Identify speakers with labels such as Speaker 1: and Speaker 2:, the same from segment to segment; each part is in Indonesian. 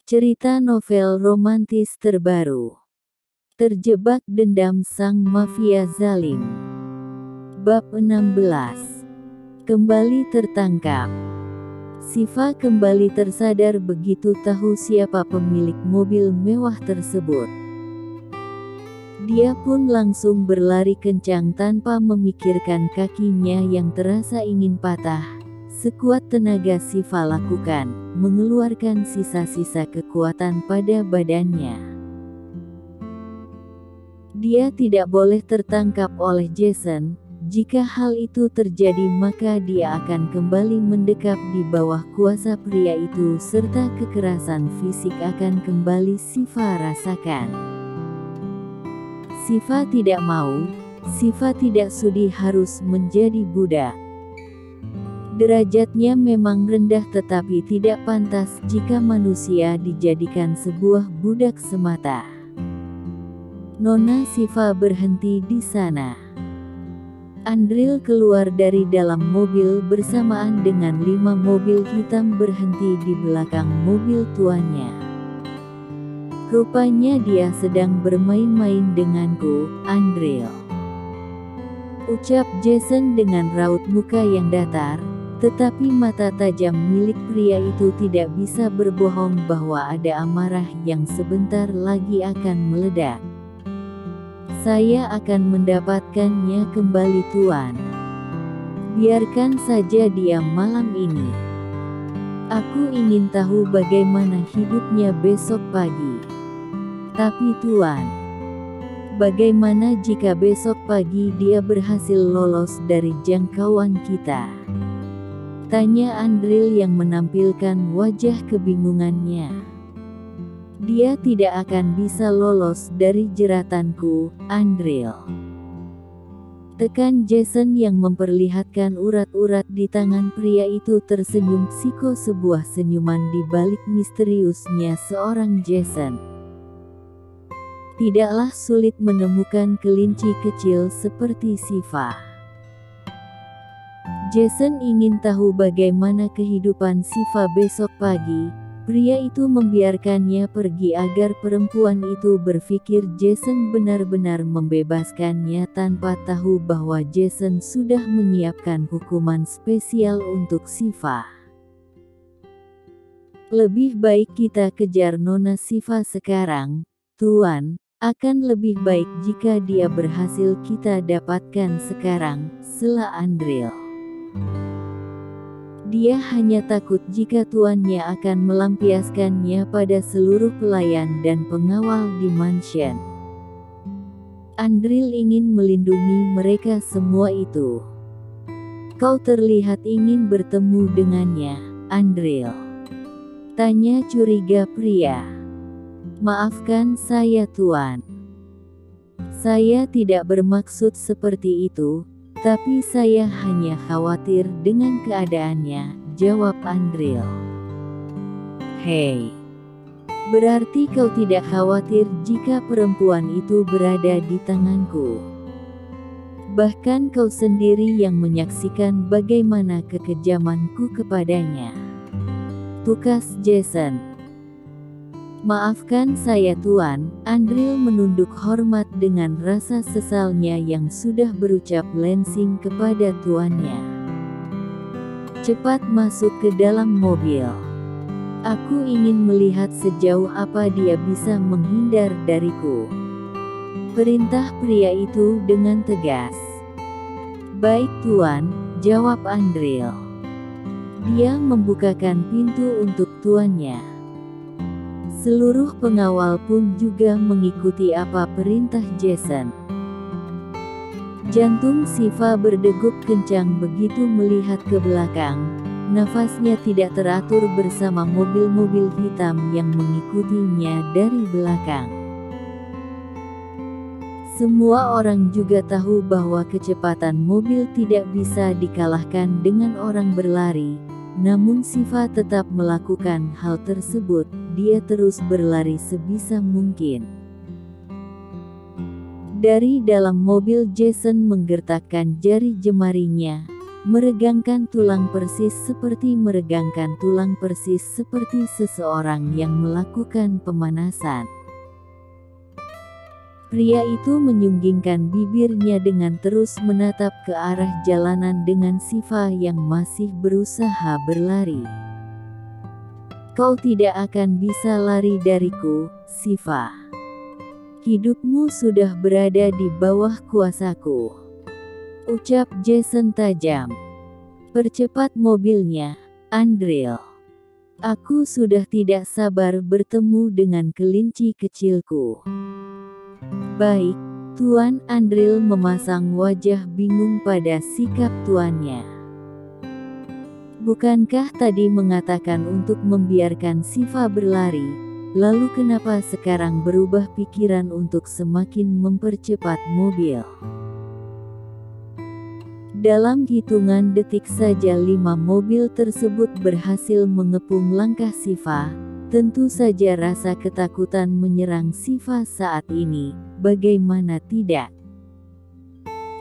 Speaker 1: Cerita novel romantis terbaru. Terjebak dendam sang mafia zalim. Bab 16. Kembali tertangkap. Siva kembali tersadar begitu tahu siapa pemilik mobil mewah tersebut. Dia pun langsung berlari kencang tanpa memikirkan kakinya yang terasa ingin patah. Sekuat tenaga Siva lakukan, mengeluarkan sisa-sisa kekuatan pada badannya. Dia tidak boleh tertangkap oleh Jason. Jika hal itu terjadi maka dia akan kembali mendekap di bawah kuasa pria itu serta kekerasan fisik akan kembali Siva rasakan. Siva tidak mau, Siva tidak sudi harus menjadi budak. Derajatnya memang rendah tetapi tidak pantas jika manusia dijadikan sebuah budak semata. Nona Siva berhenti di sana. Andril keluar dari dalam mobil bersamaan dengan 5 mobil hitam berhenti di belakang mobil tuannya. Rupanya dia sedang bermain-main denganku, Andril. Ucap Jason dengan raut muka yang datar. Tetapi mata tajam milik pria itu tidak bisa berbohong bahwa ada amarah yang sebentar lagi akan meledak. Saya akan mendapatkannya kembali tuan. Biarkan saja dia malam ini. Aku ingin tahu bagaimana hidupnya besok pagi. Tapi tuan, bagaimana jika besok pagi dia berhasil lolos dari jangkauan kita? Tanya Andril yang menampilkan wajah kebingungannya. Dia tidak akan bisa lolos dari jeratanku, Andril. Tekan Jason yang memperlihatkan urat-urat di tangan pria itu tersenyum psiko sebuah senyuman di balik misteriusnya seorang Jason. Tidaklah sulit menemukan kelinci kecil seperti Siva. Jason ingin tahu bagaimana kehidupan Siva besok pagi. Pria itu membiarkannya pergi agar perempuan itu berpikir Jason benar-benar membebaskannya tanpa tahu bahwa Jason sudah menyiapkan hukuman spesial untuk Siva. Lebih baik kita kejar Nona Siva sekarang, tuan. Akan lebih baik jika dia berhasil kita dapatkan sekarang, sela Andril. Dia hanya takut jika tuannya akan melampiaskannya pada seluruh pelayan dan pengawal di mansion. Andril ingin melindungi mereka semua itu. Kau terlihat ingin bertemu dengannya, Andril. Tanya curiga pria. Maafkan saya tuan. Saya tidak bermaksud seperti itu. Tapi saya hanya khawatir dengan keadaannya, jawab Andril. Hei, berarti kau tidak khawatir jika perempuan itu berada di tanganku. Bahkan kau sendiri yang menyaksikan bagaimana kekejamanku kepadanya. Tukas Jason. Maafkan saya tuan, Andril menunduk hormat dengan rasa sesalnya yang sudah berucap lensing kepada tuannya. Cepat masuk ke dalam mobil. Aku ingin melihat sejauh apa dia bisa menghindar dariku. Perintah pria itu dengan tegas. Baik tuan, jawab Andril. Dia membukakan pintu untuk tuannya. Seluruh pengawal pun juga mengikuti apa perintah Jason. Jantung Siva berdegup kencang begitu melihat ke belakang. Nafasnya tidak teratur bersama mobil-mobil hitam yang mengikutinya dari belakang. Semua orang juga tahu bahwa kecepatan mobil tidak bisa dikalahkan dengan orang berlari. Namun Siva tetap melakukan hal tersebut. Dia terus berlari sebisa mungkin. Dari dalam mobil Jason menggertakkan jari jemarinya. Meregangkan tulang persis seperti meregangkan tulang persis seperti seseorang yang melakukan pemanasan. Pria itu menyunggingkan bibirnya dengan terus menatap ke arah jalanan dengan Siva yang masih berusaha berlari. Kau tidak akan bisa lari dariku, Siva. Hidupmu sudah berada di bawah kuasaku, ucap Jason tajam. Percepat mobilnya, Andrew. Aku sudah tidak sabar bertemu dengan kelinci kecilku. Baik, Tuan. Andrew memasang wajah bingung pada sikap tuannya. Bukankah tadi mengatakan untuk membiarkan Siva berlari, lalu kenapa sekarang berubah pikiran untuk semakin mempercepat mobil? Dalam hitungan detik saja 5 mobil tersebut berhasil mengepung langkah Siva. Tentu saja rasa ketakutan menyerang Siva saat ini, bagaimana tidak?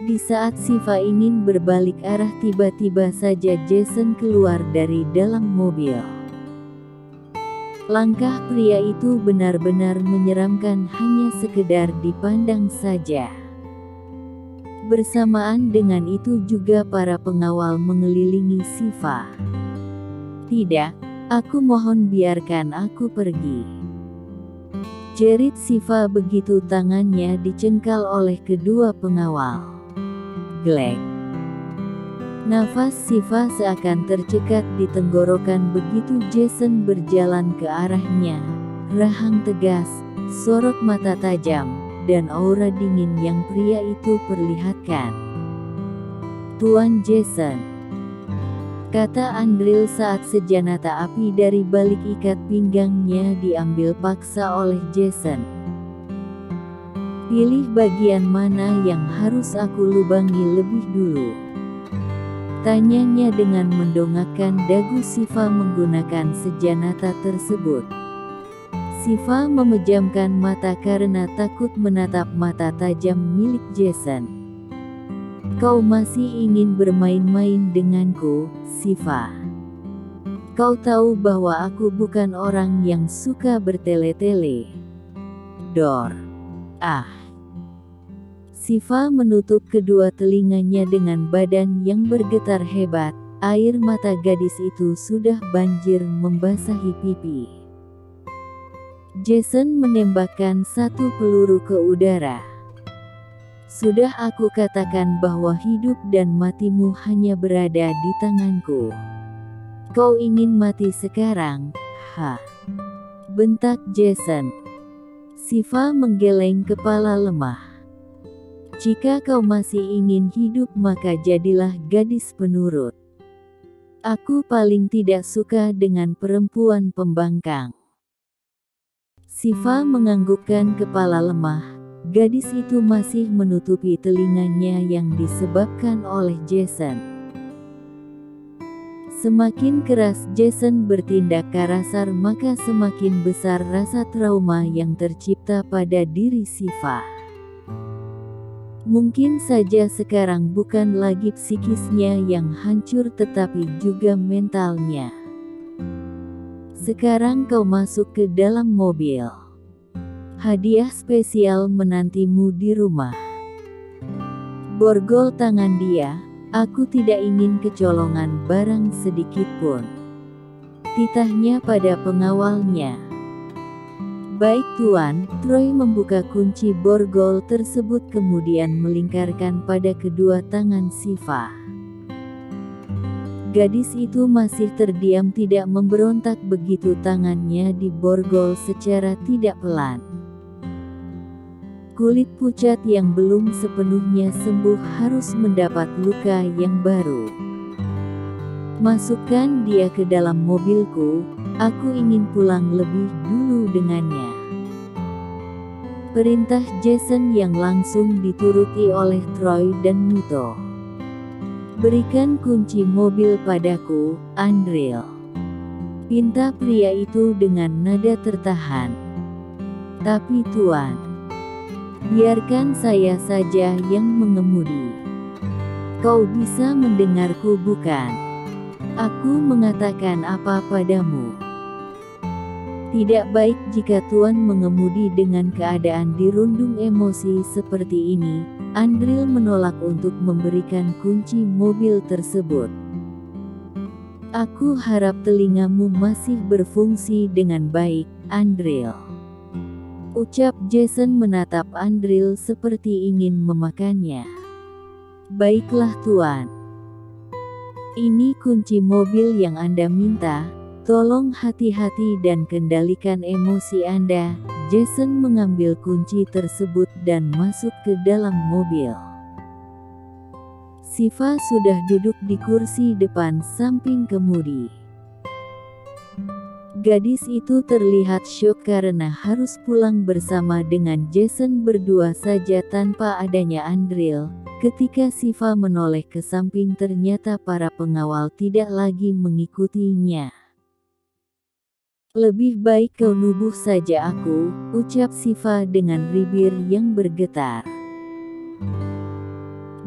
Speaker 1: Di saat Siva ingin berbalik arah tiba-tiba saja Jason keluar dari dalam mobil. Langkah pria itu benar-benar menyeramkan hanya sekedar dipandang saja. Bersamaan dengan itu juga para pengawal mengelilingi Siva. Tidak, aku mohon biarkan aku pergi, jerit Siva begitu tangannya dicengkal oleh kedua pengawal. Glek. Nafas Siva seakan tercekat di tenggorokan begitu Jason berjalan ke arahnya. Rahang tegas, sorot mata tajam, dan aura dingin yang pria itu perlihatkan. Tuan Jason, kata Andrew saat sejanata api dari balik ikat pinggangnya diambil paksa oleh Jason. Pilih bagian mana yang harus aku lubangi lebih dulu, tanyanya dengan mendongakkan dagu Siva menggunakan sejanata tersebut. Siva memejamkan mata karena takut menatap mata tajam milik Jason. Kau masih ingin bermain-main denganku, Siva? Kau tahu bahwa aku bukan orang yang suka bertele-tele. Dor. Siva menutup kedua telinganya dengan badan yang bergetar hebat. Air mata gadis itu sudah banjir membasahi pipi. Jason menembakkan satu peluru ke udara. Sudah aku katakan bahwa hidup dan matimu hanya berada di tanganku. Kau ingin mati sekarang, bentak Jason. Siva menggeleng kepala lemah. Jika kau masih ingin hidup maka jadilah gadis penurut. Aku paling tidak suka dengan perempuan pembangkang. Siva menganggukkan kepala lemah. Gadis itu masih menutupi telinganya yang disebabkan oleh Jason. Semakin keras Jason bertindak kasar maka semakin besar rasa trauma yang tercipta pada diri Siva. Mungkin saja sekarang bukan lagi psikisnya yang hancur tetapi juga mentalnya. Sekarang kau masuk ke dalam mobil. Hadiah spesial menantimu di rumah. Borgol tangan dia, aku tidak ingin kecolongan barang sedikit pun. Titahnya pada pengawalnya. Baik Tuan. Troy membuka kunci borgol tersebut kemudian melingkarkan pada kedua tangan Siva. Gadis itu masih terdiam tidak memberontak begitu tangannya diborgol secara tidak pelan. Kulit pucat yang belum sepenuhnya sembuh harus mendapat luka yang baru. Masukkan dia ke dalam mobilku, aku ingin pulang lebih dulu dengannya. Perintah Jason yang langsung dituruti oleh Troy dan Mito. Berikan kunci mobil padaku, Andrew. Pinta pria itu dengan nada tertahan. Tapi Tuan, biarkan saya saja yang mengemudi. Kau bisa mendengarku bukan? Aku mengatakan apa padamu? Tidak baik jika Tuan mengemudi dengan keadaan dirundung emosi seperti ini. Andril menolak untuk memberikan kunci mobil tersebut. Aku harap telingamu masih berfungsi dengan baik, Andril. Ucap Jason menatap Andril seperti ingin memakannya. Baiklah Tuan. Ini kunci mobil yang Anda minta. Tolong hati-hati dan kendalikan emosi Anda. Jason mengambil kunci tersebut dan masuk ke dalam mobil. Shiva sudah duduk di kursi depan samping kemudi. Gadis itu terlihat syok karena harus pulang bersama dengan Jason berdua saja tanpa adanya Andril. Ketika Shiva menoleh ke samping ternyata para pengawal tidak lagi mengikutinya. Lebih baik kau nubuh saja aku, ucap Shiva dengan bibir yang bergetar.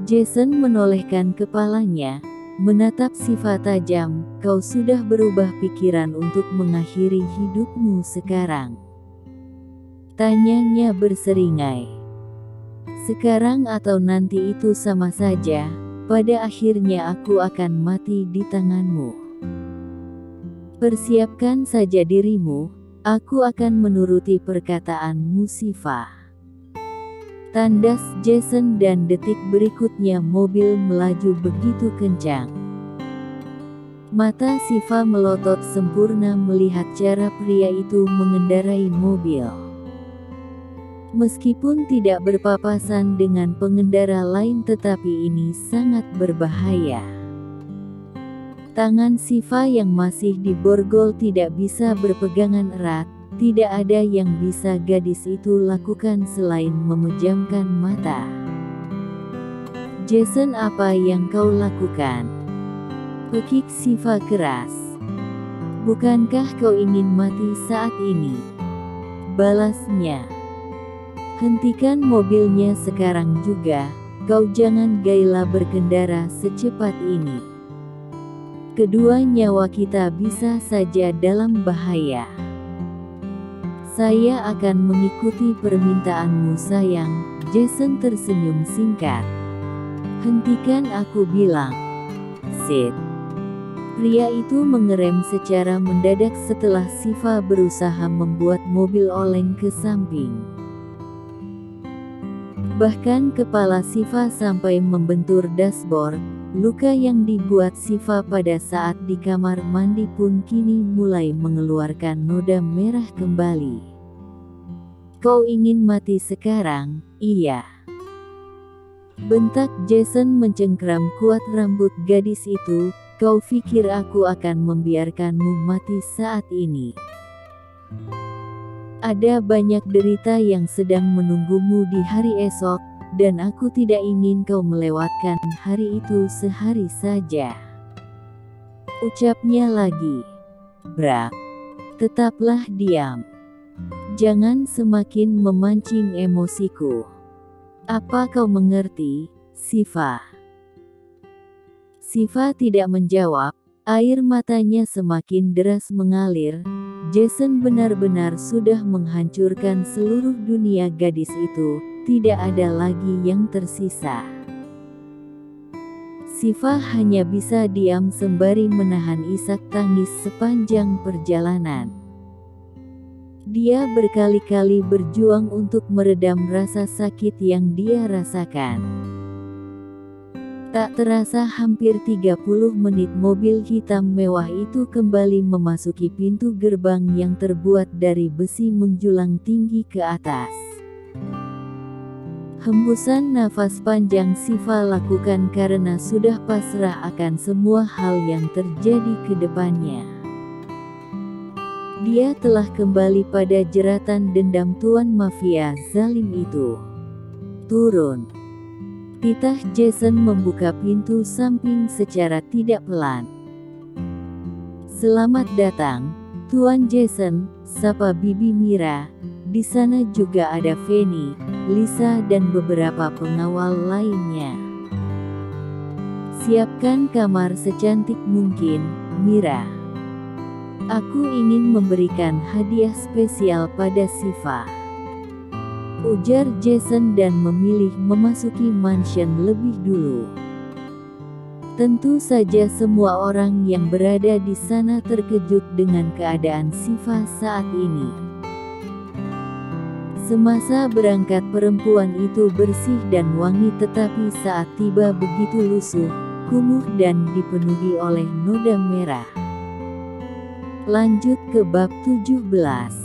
Speaker 1: Jason menolehkan kepalanya, menatap Shiva tajam. Kau sudah berubah pikiran untuk mengakhiri hidupmu sekarang? Tanyanya berseringai. Sekarang atau nanti itu sama saja, pada akhirnya aku akan mati di tanganmu. Persiapkan saja dirimu, aku akan menuruti perkataanmu Shiva. Tandas Jason dan detik berikutnya mobil melaju begitu kencang. Mata Shiva melotot sempurna melihat cara pria itu mengendarai mobil. Meskipun tidak berpapasan dengan pengendara lain tetapi ini sangat berbahaya. Tangan Shiva yang masih diborgol tidak bisa berpegangan erat, tidak ada yang bisa gadis itu lakukan selain memejamkan mata. Jason, apa yang kau lakukan? Pekik Shiva keras. Bukankah kau ingin mati saat ini? Balasnya. Hentikan mobilnya sekarang juga, kau jangan gila berkendara secepat ini. Kedua nyawa kita bisa saja dalam bahaya. Saya akan mengikuti permintaanmu sayang, Jason tersenyum singkat. Hentikan aku bilang. Sit. Pria itu mengerem secara mendadak setelah Shiva berusaha membuat mobil oleng ke samping. Bahkan kepala Shiva sampai membentur dashboard. Luka yang dibuat Shiva pada saat di kamar mandi pun kini mulai mengeluarkan noda merah kembali. Kau ingin mati sekarang? Iya. Bentak Jason mencengkram kuat rambut gadis itu. Kau pikir aku akan membiarkanmu mati saat ini? Ada banyak derita yang sedang menunggumu di hari esok. Dan aku tidak ingin kau melewatkan hari itu sehari saja. Ucapnya lagi. Brak. Tetaplah diam. Jangan semakin memancing emosiku. Apa kau mengerti, Shiva? Shiva tidak menjawab, air matanya semakin deras mengalir. Jason benar-benar sudah menghancurkan seluruh dunia gadis itu. Tidak ada lagi yang tersisa. Shiva hanya bisa diam sembari menahan isak tangis sepanjang perjalanan. Dia berkali-kali berjuang untuk meredam rasa sakit yang dia rasakan. Tak terasa hampir 30 menit mobil hitam mewah itu kembali memasuki pintu gerbang yang terbuat dari besi menjulang tinggi ke atas. Hembusan nafas panjang Shiva lakukan karena sudah pasrah akan semua hal yang terjadi ke depannya. Dia telah kembali pada jeratan dendam tuan mafia zalim itu. Turun. Titah Jason membuka pintu samping secara tidak pelan. Selamat datang, Tuan Jason, sapa Bibi Mira. Di sana juga ada Fanny, Lisa dan beberapa pengawal lainnya. Siapkan kamar secantik mungkin, Mira. Aku ingin memberikan hadiah spesial pada Siva, ujar Jason dan memilih memasuki mansion lebih dulu. Tentu saja semua orang yang berada di sana terkejut dengan keadaan Siva saat ini. Semasa berangkat perempuan itu bersih dan wangi, tetapi saat tiba begitu lusuh, kumuh dan dipenuhi oleh noda merah. Lanjut ke bab 17.